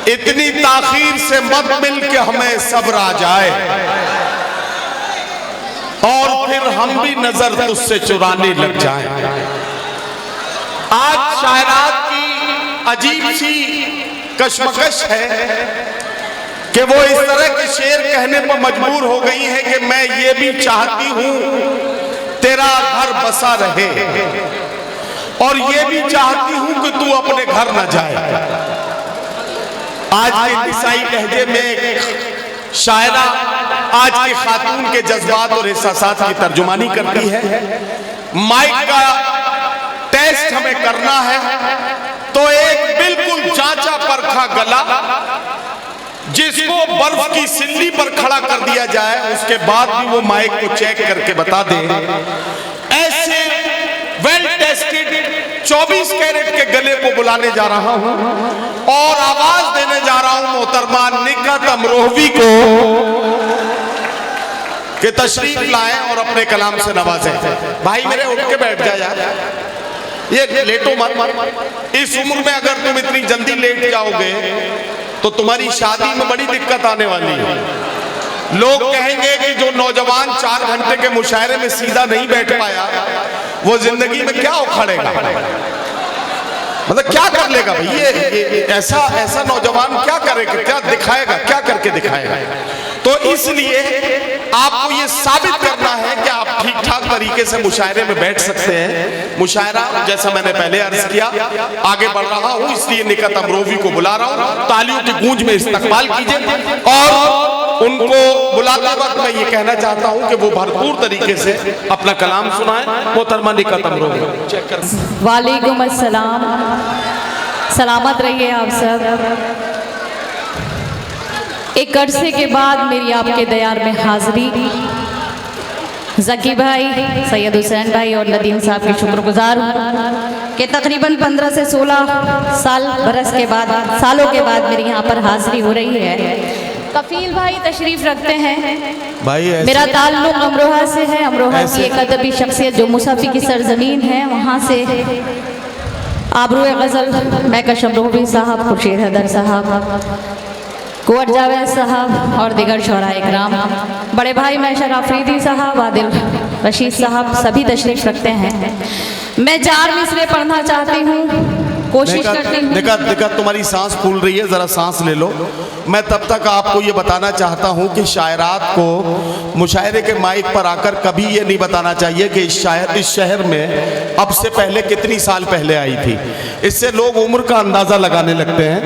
इतनी ताखीर से मत मिल के हमें सब्र आ जाए और फिर हम भी नजर तुझसे चुराने लग जाएं। आज शायरात की अजीब सी कशमकश है कि वो इस तरह के शेर कहने पर मजबूर हो गई है कि मैं ये भी चाहती हूं तेरा घर बसा रहे और ये भी चाहती हूं कि तू अपने घर न जाए। आज के निसाई लहजे में शायरा आज की खातून के जज्बात और एहसासात की तर्जुमानी करती है। माइक का टेस्ट हमें करना है तो एक बिल्कुल जांचा परखा गला जिसको बर्फ की सिल्ली पर खड़ा कर दिया जाए उसके बाद भी वो माइक को चेक करके बता दे, ऐसे वेल टेस्टेड 24 कैरेट के गले को बुलाने जा रहा हूं और आवाज देने जा रहा हूं मोहतरमा निकत अमरोहवी को कि तशरीफ लाएं और अपने कलाम से नवाजें। भाई मेरे उठ के बैठ जा यार, ये लेटो मत। इस उम्र में अगर तुम इतनी जल्दी लेट जाओगे तो तुम्हारी शादी में बड़ी दिक्कत आने वाली है। लोग कहेंगे कि जो नौजवान 4 घंटे के मुशायरे में सीधा नहीं बैठ पाया वो जिंदगी में क्या उखाड़ेगा, मतलब क्या कर लेगा भाई ये ऐसा नौजवान क्या करेगा, क्या दिखाएगा, क्या करके दिखाएगा। तो इसलिए आपको ये साबित करना है कि आप ठीक ठाक तरीके से मुशायरे में बैठ सकते हैं। मुशायरा जैसा मैंने पहले अर्ज किया आगे बढ़ रहा हूं, इसलिए निकत अमरोवी को बुला रहा हूं। तालियों की गूंज में इस्तकबाल कीजिए और उनको बुलाते वक्त मैं ये कहना चाहता हूं कि वो भरपूर तरीके से अपना कलाम सुनाएं। मोहतरमा निकत अमरोवी। वालेकुम अस्सलाम, सलामत रहिए आप सब। एक अरसे के बाद मेरी आपके दयार में हाजिरी। जकी भाई, सैयद हुसैन भाई और नदीम साहब के शुक्रगुजार हूँ कि तकरीबन 15 से 16 सालों के बाद मेरी यहाँ पर हाजिरी हो रही है। कफील भाई तशरीफ रखते हैं भाई। मेरा ताल्लुक अमरोहा से है। अमरोहा की एक अदबी शख्सियत जो मुसाफी की सरजमीन है वहाँ से आबरूए गज़ल महकश अमरोही साहब, खुर्शीद हैदर साहब, कुंवर जावेद साहब और दिगर शोराए इकराम, बड़े भाई मैशर आफरीदी साहब, आदिल रशीद साहब सभी तशरीफ रखते हैं। मैं 4 मिसरे पढ़ना चाहती हूँ, कोशिश करती हूँ। दिक्कत तुम्हारी सांस फूल रही है, जरा सांस ले लो। मैं तब तक आपको ये बताना चाहता हूँ कि शायरात को मुशायरे के माइक पर आकर कभी ये नहीं बताना चाहिए कि इस शहर में अब से पहले कितनी साल पहले आई थी। इससे लोग उम्र का अंदाज़ा लगाने लगते हैं।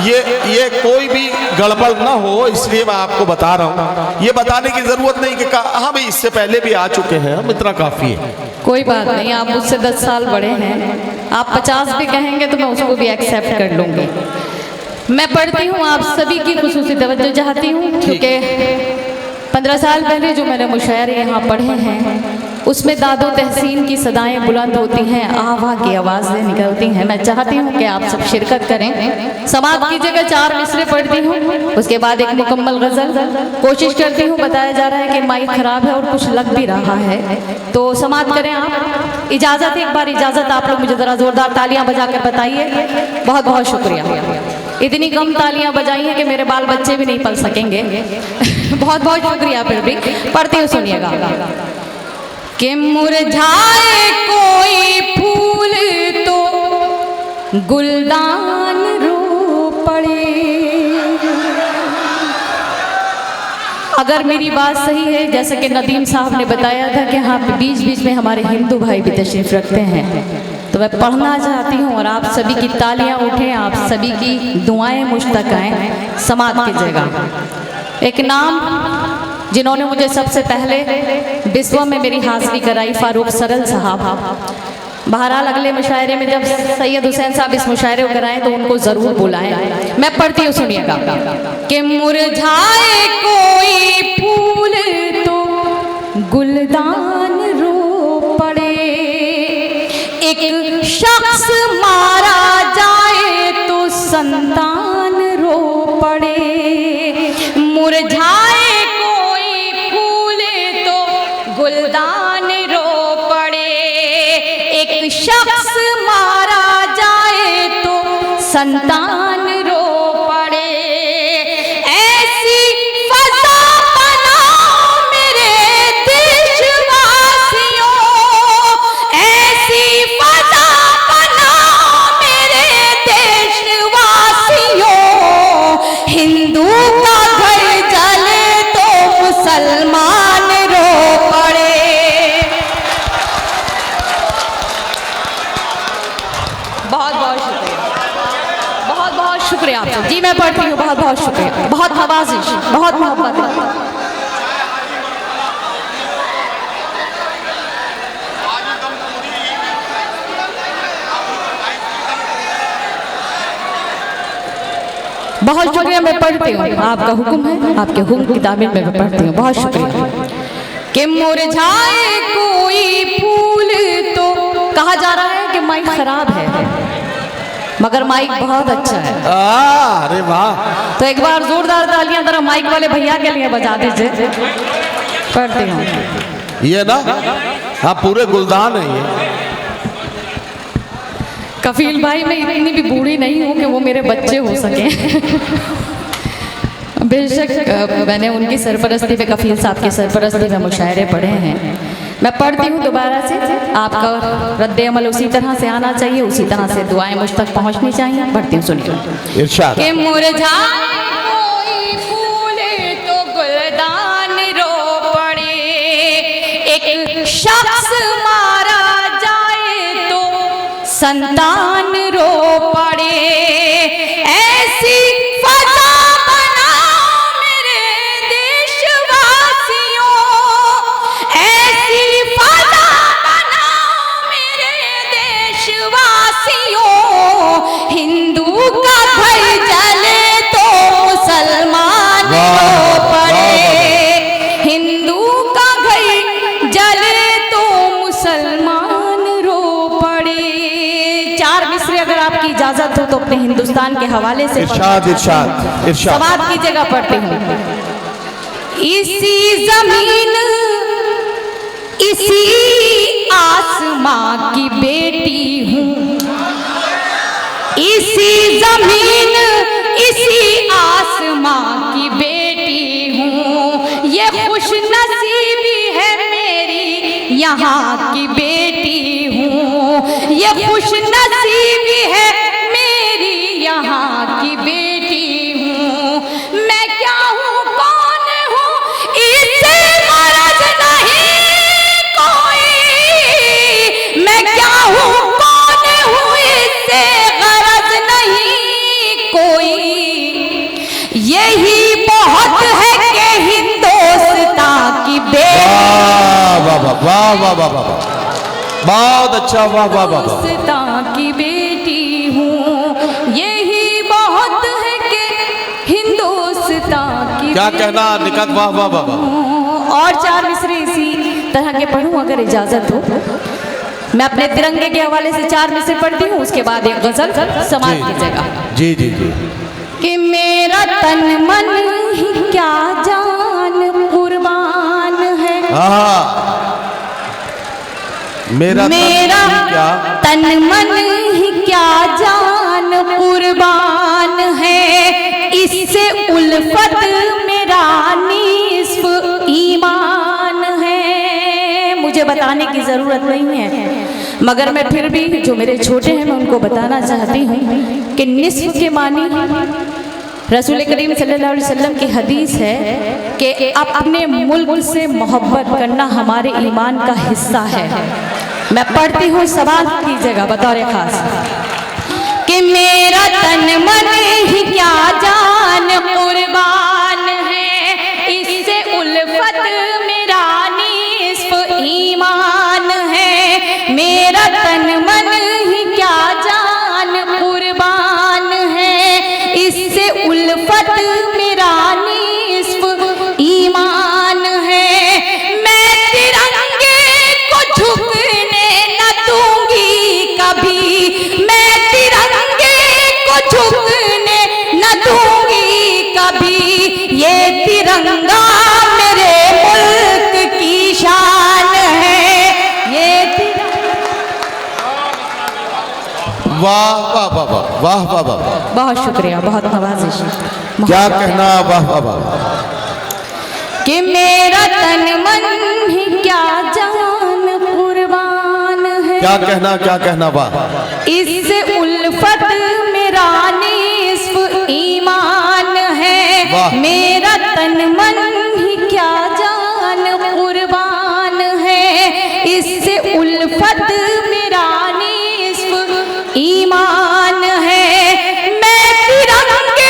ये कोई भी गड़बड़ ना हो इसलिए मैं आपको बता रहा हूँ। ये बताने की ज़रूरत नहीं कि हाँ भाई इससे पहले भी आ चुके हैं हम, इतना काफ़ी है। कोई बात नहीं, आप मुझसे 10 साल बड़े हैं, आप 50 भी कहेंगे तो मैं उसको भी एक्सेप्ट कर लूँगी। मैं पढ़ती हूँ, आप सभी की खुसूसी तवज्जो चाहती हूँ क्योंकि 15 साल पहले जो मैंने मुशायरे यहाँ पढ़े हैं उसमें दादो तहसीन की सदाएं बुलंद होती हैं, आवा की आवाज़ें निकलती हैं। मैं चाहती हूँ कि आप सब शिरकत करें। समात की जगह 4 मिसरे पढ़ती हूँ, उसके बाद एक मुकम्मल गज़ल। कोशिश करती हूँ, बताया जा रहा है कि माइक ख़राब है और कुछ लग भी रहा है, तो समात करें आप। इजाज़त, एक बार इजाज़त, आप लोग मुझे ज़रा ज़ोरदार तालियाँ बजा कर बताइए। बहुत बहुत शुक्रिया। इतनी कम तालियाँ बजाई हैं कि मेरे बाल बच्चे भी नहीं पढ़ सकेंगे। बहुत बहुत शुक्रिया। फिर भी पढ़ती हूँ, सुनिएगा। कि मुरझाए कोई फूल तो गुलदान रो पड़े। अगर मेरी बात सही है, जैसे कि नदीम साहब ने बताया था कि हाँ बीच बीच में हमारे हिंदू भाई भी तशरीफ रखते हैं, तो मैं पढ़ना चाहती हूँ और आप सभी की तालियां उठें, आप सभी की दुआएं मुश्तक आएँ समात कीजिएगा। एक नाम जिन्होंने मुझे सबसे पहले बिस्वा में मेरी हाजिरी कराई, फारूक सरल साहब। बहरहाल अगले मुशायरे में जब सैयद हुसैन साहब इस मुशायरे को कराएं तो उनको ज़रूर बुलाएं। मैं पढ़ती हूँ, सुनिएगा। कि मुरझाए कोई फूल तो गुलदान रो पड़े, एक शख्स मारा जाए तो संतान रो पड़े। मुरझाए गुलदान रो पड़े, एक शख्स मारा जाए तो संतान रो पड़े। आपसे। जी मैं पढ़ती हूँ, बहुत बहुत शुक्रिया, बहुत नवाजिश, बहुत मोहब्बत। बहुत शुक्रिया, मैं पढ़ती हूँ, आपका हुक्म है, आपके हुक्म की तामीर में मैं पढ़ती हूँ। बहुत शुक्रिया। कि मुरझाए कोई फूल तो कहा जा रहा है कि माइक खराब है, मगर माइक बहुत अच्छा है। अरे वाह, तो एक बार जोरदार तालियां जरा माइक वाले भैया के लिए बजा दीजिए। पढ़ती हूँ। ये ना, हाँ पूरे गुलदान है ये। कफील भाई, मैं इतनी भी बूढ़ी नहीं हूँ कि वो मेरे बच्चे हो सके। बेशक मैंने उनकी सरपरस्ती पे, कफील साहब की सरपरस्ती में मुशायरे पढ़े हैं। मैं पढ़ती हूँ दोबारा से, आपका रद्द अमल उसी तरह से आना चाहिए, उसी तरह से दुआएं मुझ तक पहुँचनी चाहिए। पढ़ती हूँ, सुनिए। इरशाद। कि मुरझाए कोई फूल तो गुलदान रो पड़े, एक शख्स मारा जाए तो संतान रो पड़े, ऐसी फजा बनाओ मेरे देशवासियों, ऐसी फजा बनाओ मेरे देशवासियों, हिंदू का घर जले तो मुसलमान रो पड़े, हिंदू का घर जले तो मुसलमान रो पड़े। चार मिसरे अगर आपकी इजाजत हो तो अपने हिंदुस्तान के हवाले से इरशाद इरशाद इरशाद। सवाब की जगह पढ़ती हूँ। इसी जमीन इसी आसमां की बेटी हूँ, इसी जमीन इसी आसमां की बेटी हूँ, ये खुश नसीबी है मेरी यहाँ की बेटी हूँ, ये खुश नसीबी है मेरी यहाँ की बेटी हूँ। मैं क्या हूँ कौन हूँ इससे गरज नहीं कोई, मैं क्या हूँ कौन हूँ इससे गरज नहीं कोई, यही बहुत है कि हिंदुस्तान की बेटी, वाह वाह वाह वाह वाह वाह, बहुत अच्छा, वाह वाह वाह वाह। हिंदुस्तान की बेटी हूँ, यही बहुत है कि हिंदुस्तान की क्या कहना निकट, वाह वाह वाह वाह। और चार मिसरे इसी तरह के पढ़ूं अगर इजाजत हो। मैं अपने तिरंगे के हवाले से चार मिसरे पढ़ती हूँ, उसके बाद एक गजल समाज की जगह। जी जी जी। कि मेरा तन मन ही क्या जान कुर्बान है, मेरा क्या तन मन ही क्या जान कुर्बान है, इससे उल्फत मेरा निस्फ ईमान है। मुझे बताने की ज़रूरत नहीं है, मगर मैं फिर भी जो मेरे छोटे हैं मैं उनको बताना चाहती हूँ कि निस्फ के मानी रसूल करीम सल्लल्लाहु अलैहि वसल्लम की हदीस है कि अपने मुल्क से मोहब्बत करना हमारे ईमान का हिस्सा है। मैं पढ़ती हूँ सवाल की जगह बतौर खास कि मेरा तन मन ही क्या जान कुर्बान है, इससे उल्फत मेरा निस्फ ईमान है, मेरा तन मन ही क्या जान कुर्बान है, इससे उल्फत मेरा निस्फ ईमान है। मैं तिरंगे को झुकने न दूंगी कभी, मैं तिरंगे को झुकने न दूंगी कभी, ये तिरंगा मेरे मुल्क की शान है, ये वाह वाह वाह वाह वाह वाह वाह। बहुत शुक्रिया, बहुत नवाजिश। क्या कहना, वाह वाह वाह। कि मेरा तन मन ही क्या जान कुर्बान है, क्या कहना, क्या कहना, वाह। इससे उल्फत मेरा निस्फ ईमान है, मेरा तन मन ही क्या जान कुर्बान है, इससे उल्फत मेरा निस्फ ईमान है। मैं तिरंगे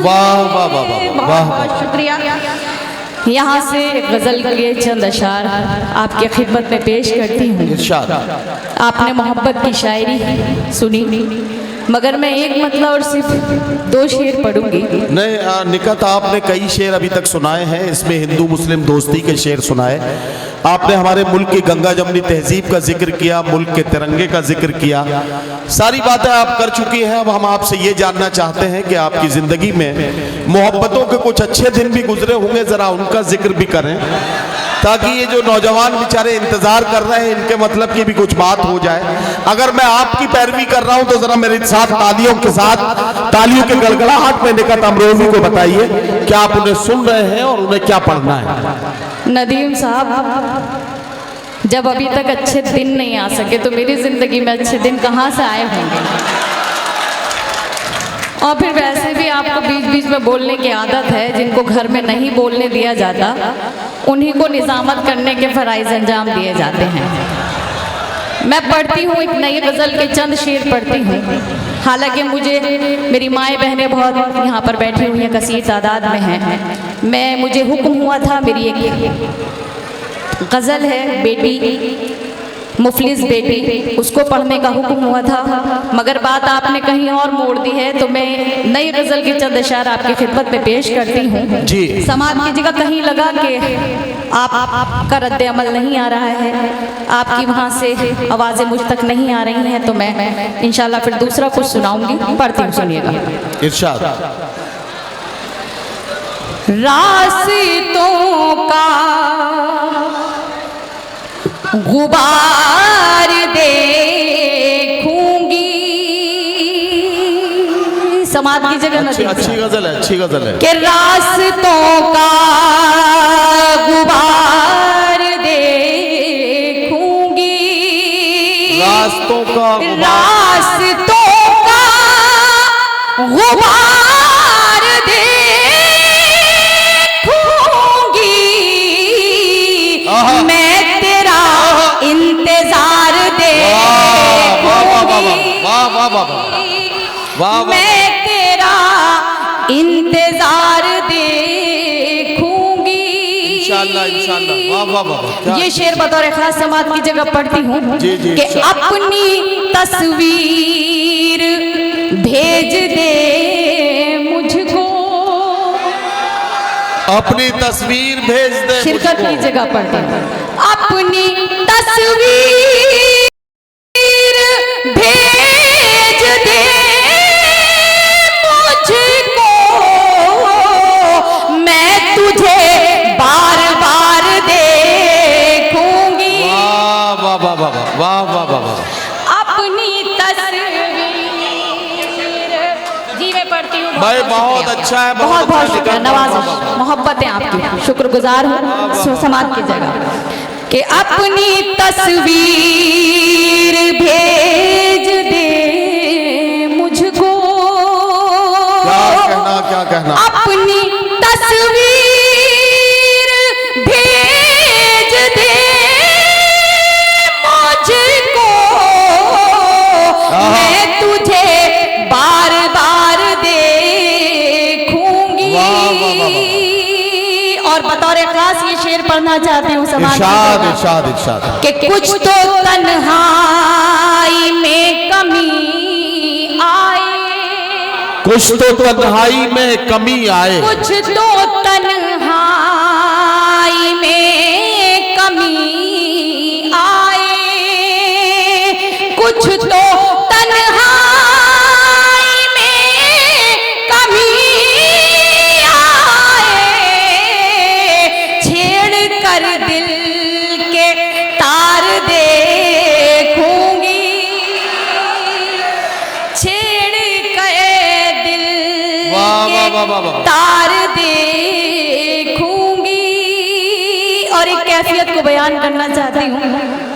वाह वाह वाह वाह वाह बहुत शुक्रिया। यहाँ से गज़ल के चंद अशार आपके खिदमत में पेश करती हूँ। इरशाद। आपने मोहब्बत की शायरी सुनी, मगर मैं एक मतलब और सिर्फ 2 शेर पढ़ूंगी। नहीं निकत, आपने कई शेर अभी तक सुनाए हैं, इसमें हिंदू मुस्लिम दोस्ती के शेर सुनाए, आपने हमारे मुल्क की गंगा जमनी तहजीब का जिक्र किया, मुल्क के तिरंगे का जिक्र किया, सारी बातें आप कर चुकी हैं। अब हम आपसे ये जानना चाहते हैं कि आपकी ज़िंदगी में मोहब्बतों के कुछ अच्छे दिन भी गुजरे होंगे, ज़रा उनका जिक्र भी करें, ताकि ये जो नौजवान बेचारे इंतजार कर रहे हैं इनके मतलब की भी कुछ बात हो जाए। अगर मैं आपकी पैरवी कर रहा हूं तो जरा मेरे साथ तालियों के साथ, तालियों के गड़गड़ाहट में निकट अमरोजी को बताइए कि आप उन्हें सुन रहे हैं और उन्हें क्या पढ़ना है। नदीम साहब, जब अभी तक अच्छे दिन नहीं आ सके तो मेरी जिंदगी में अच्छे दिन कहाँ से आए होंगे। और फिर वैसे भी आपको बीच बीच में बोलने की आदत है, जिनको घर में नहीं बोलने दिया जाता उन्हीं को निजामत करने के फराइज अंजाम दिए जाते हैं। मैं पढ़ती हूँ, एक नई गज़ल के चंद शेर पढ़ती हूँ। हालांकि मुझे मेरी माएँ बहनें बहुत यहाँ पर बैठी हुई हैं, कसीर तादाद में हैं। मुझे हुक्म हुआ था, मेरी एक गज़ल है बेटी, मुफलिस बेटी, उसको पढ़ने का हुक्म हुआ था, मगर बात आपने कहीं और मोड़ दी है, तो मैं नई गज़ल के चंद अशार आपकी खिदमत में पेश करती हूँ जी। समाज कीजिएगा, कहीं लगा कि आपका रद्द अमल नहीं आ रहा है, आपकी वहाँ से आवाज़ें मुझ तक नहीं आ रही हैं, तो मैं इंशाल्लाह फिर दूसरा कुछ सुनाऊंगी। पढ़ती हूँ, सुनिएगा। इरशाद। रास्तों का गुबार देखूंगी, समाज की जगह अच्छी गजल है, अच्छी गजल है। कि रास्तों का गुबार देखूंगी, रास्तों का गुबार देखूंगी, मैं तेरा इंतजार देखूंगी, मैं तेरा इंतजार देखूंगी। इंशाल्लाह इंशाल्लाह, वाह वाह वाह। ये शेर बतौर खास समाज की जगह पढ़ती हूँ कि अपनी तस्वीर भेज दे मुझको, अपनी तस्वीर भेज दे। शिरकत की जगह पढ़ती हूँ, अपनी तस्वीर भेज दे मुझको, मैं तुझे बार बार देखूंगी। वाह वाह वाह वाह वाह वाह वाह वाह। अपनी तस्वीर, जी मैं पढ़ती हूँ। भाई बहुत अच्छा है, बहुत बहुत शुक्रिया, नवाज़िश, मोहब्बत है आपकी, शुक्रगुजार हूँ समाज की जगह कि अपनी तस्वीर भेज दे मुझको। क्या कहना? अपनी तस्वीर भेज दे मुझको, मैं तुझे बार बार देखूंगी। और बतौर खास ये शेर पढ़ना चाहती हूँ समाज इरशाद इरशाद इरशाद कि कुछ तो तन्हाई में कमी आए, कुछ तो तन्हाई में कमी आए, कुछ तो तन्हाई में कमी आए, कुछ तो तन्हाई में कमी आए, छेड़ कर दिल के तार देखूंगी, छेड़ कर दिल के तार देखूंगी। और एक कैफियत को बयान करना चाहती हूँ,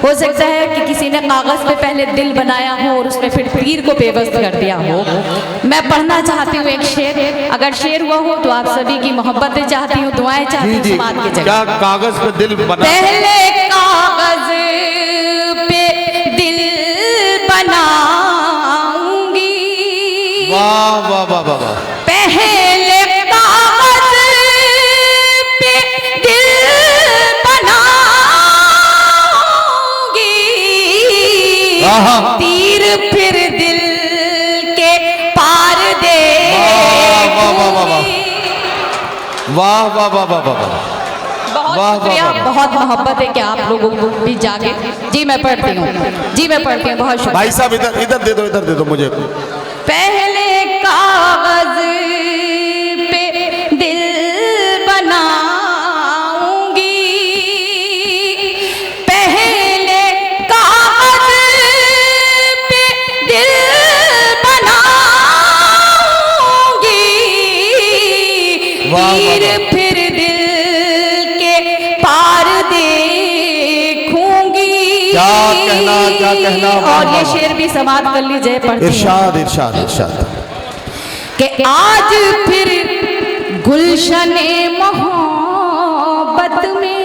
हो सकता है कि किसी ने कागज पे पहले दिल बनाया हो और उसमें फिर तीर को बेबस कर दिया हो। मैं पढ़ना चाहती हूँ एक शेर, अगर शेर हुआ हो तो आप सभी की मोहब्बतें चाहती हूँ, दुआएं चाहती हूँ समाज की जगह। क्या कागज पे दिल बना? पहले कागज पे दिल बनाऊंगी, वाह वाह वाह वाह। पहले आहा। तीर फिर दिल के पार दे। वाह वाह वाह वाह वाह वाह वाह वाह वाह वाह। बहुत वाह, शुक्रिया, वाह, वाह। बहुत मोहब्बत है कि आप लोगों को भी जागे। जी मैं पढ़ती हूँ, जी मैं पढ़ती हूँ, बहुत शुक्रिया। भाई साहब इधर इधर दे दो मुझे। पहले कागज पे दिल बनाऊंगी, पहले कागज पे दिल बनाऊंगी, वाह, वाह, तीर वाह। फिर दिल के पार देखूंगी। क्या कहना वाह, और ये वाह, शेर भी समाप्त कर लीजिए, पढ़ती हूँ। इरशाद इरशाद इरशाद। कि आज फिर गुलशने मोहब्बत में,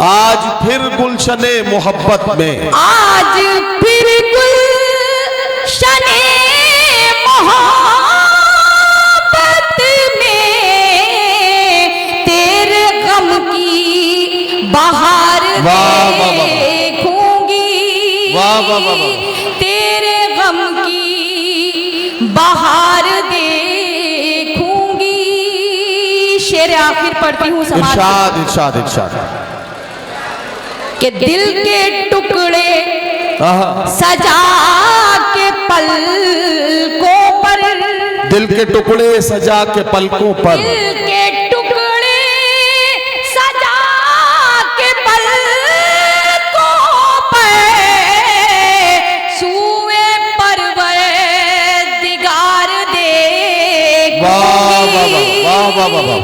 आज फिर गुलशने मोहब्बत में, आज फिर गुलशने मोहब्बत में तेरे गम की बहार वाह, वाह, वाह। देखूंगी। वाह, वाह, वाह, वाह। तेरे गम की बहार देखूंगी। शेर आखिर पढ़ती हूँ, समाप्त। इरशाद इरशाद इरशाद। कि दिल के टुकड़े आहा। सजा के पलकों पर, दिल के टुकड़े सजा के पलकों पर, दिल के टुकड़े सजा के पलकों पर सूए परवरदिगार वाह वाह देखूंगी। वाह वाह वाह वाह।